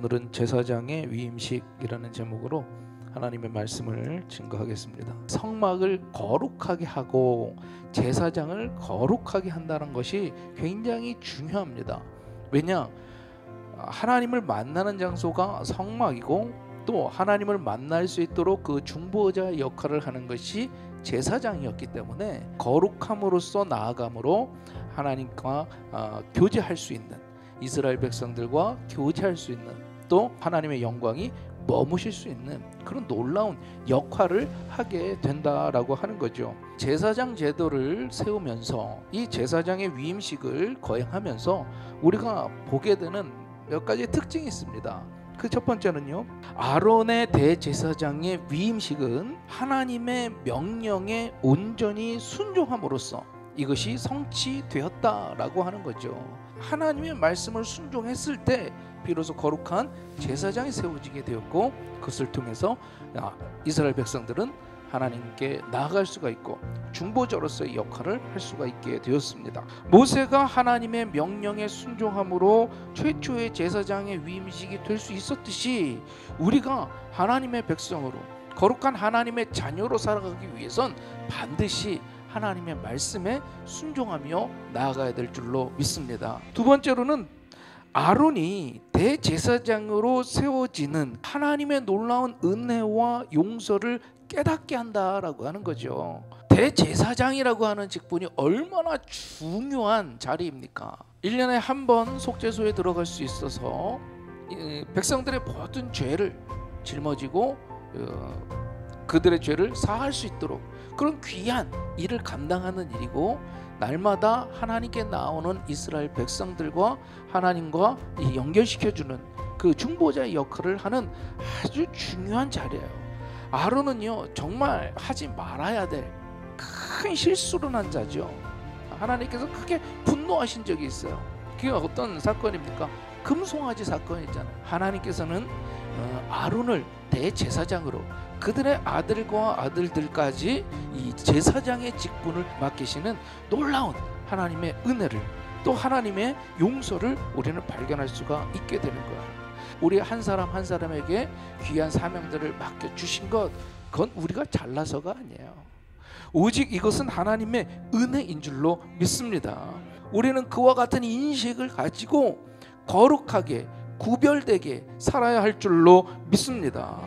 오늘은 제사장의 위임식이라는 제목으로 하나님의 말씀을 증거하겠습니다. 성막을 거룩하게 하고 제사장을 거룩하게 한다는 것이 굉장히 중요합니다. 왜냐? 하나님을 만나는 장소가 성막이고 또 하나님을 만날 수 있도록 그 중보자 역할을 하는 것이 제사장이었기 때문에 거룩함으로써 나아감으로 하나님과 교제할 수 있는, 이스라엘 백성들과 교제할 수 있는, 또 하나님의 영광이 머무실 수 있는 그런 놀라운 역할을 하게 된다라고 하는 거죠. 제사장 제도를 세우면서 이 제사장의 위임식을 거행하면서 우리가 보게 되는 몇 가지 특징이 있습니다. 그 첫 번째는요, 아론의 대제사장의 위임식은 하나님의 명령에 온전히 순종함으로써 이것이 성취되었다라고 하는 거죠. 하나님의 말씀을 순종했을 때 비로소 거룩한 제사장이 세워지게 되었고, 그것을 통해서 이스라엘 백성들은 하나님께 나아갈 수가 있고 중보자로서의 역할을 할 수가 있게 되었습니다. 모세가 하나님의 명령에 순종함으로 최초의 제사장의 위임식이 될 수 있었듯이 우리가 하나님의 백성으로 거룩한 하나님의 자녀로 살아가기 위해선 반드시 하나님의 말씀에 순종하며 나아가야 될 줄로 믿습니다. 두 번째로는 아론이 대제사장으로 세워지는 하나님의 놀라운 은혜와 용서를 깨닫게 한다라고 하는 거죠. 대제사장이라고 하는 직분이 얼마나 중요한 자리입니까? 1년에 한 번 속죄소에 들어갈 수 있어서 백성들의 모든 죄를 짊어지고 그들의 죄를 사할 수 있도록 그런 귀한 일을 감당하는 일이고, 날마다 하나님께 나오는 이스라엘 백성들과 하나님과 연결시켜주는 그 중보자의 역할을 하는 아주 중요한 자리예요. 아론은요, 정말 하지 말아야 될 큰 실수를 한 자죠. 하나님께서 크게 분노하신 적이 있어요. 그게 어떤 사건입니까? 금송아지 사건이잖아요. 하나님께서는 아론을 대제사장으로 그들의 아들과 아들들까지 이 제사장의 직분을 맡기시는 놀라운 하나님의 은혜를, 또 하나님의 용서를 우리는 발견할 수가 있게 되는 거예요. 우리 한 사람 한 사람에게 귀한 사명들을 맡겨주신 것, 그건 우리가 잘나서가 아니에요. 오직 이것은 하나님의 은혜인 줄로 믿습니다. 우리는 그와 같은 인식을 가지고 거룩하게 구별되게 살아야 할 줄로 믿습니다.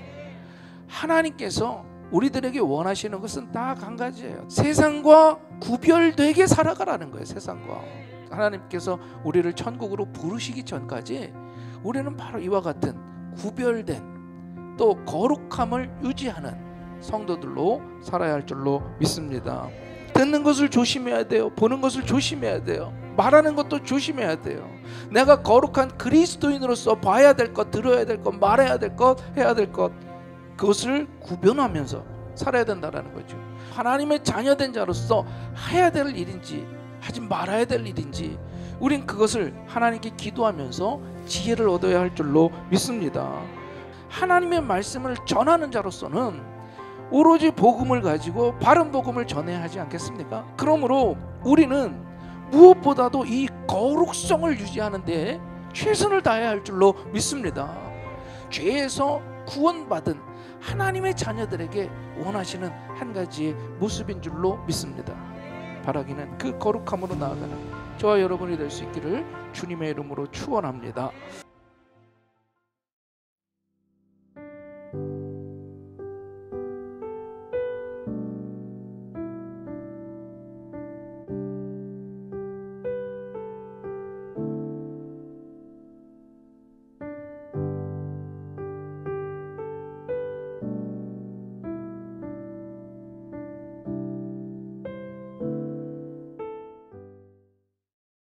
하나님께서 우리들에게 원하시는 것은 딱 한 가지예요. 세상과 구별되게 살아가라는 거예요. 세상과. 하나님께서 우리를 천국으로 부르시기 전까지 우리는 바로 이와 같은 구별된 또 거룩함을 유지하는 성도들로 살아야 할 줄로 믿습니다. 듣는 것을 조심해야 돼요. 보는 것을 조심해야 돼요. 말하는 것도 조심해야 돼요. 내가 거룩한 그리스도인으로서 봐야 될 것, 들어야 될 것, 말해야 될 것, 해야 될 것, 그것을 구별하면서 살아야 된다는 거죠. 하나님의 자녀된 자로서 해야 될 일인지 하지 말아야 될 일인지 우린 그것을 하나님께 기도하면서 지혜를 얻어야 할 줄로 믿습니다. 하나님의 말씀을 전하는 자로서는 오로지 복음을 가지고 바른 복음을 전해야 하지 않겠습니까? 그러므로 우리는 무엇보다도 이 거룩성을 유지하는 데 최선을 다해야 할 줄로 믿습니다. 죄에서 구원받은 하나님의 자녀들에게 원하시는 한 가지의 모습인 줄로 믿습니다. 바라기는 그 거룩함으로 나아가는 저와 여러분이 될 수 있기를 주님의 이름으로 축원합니다.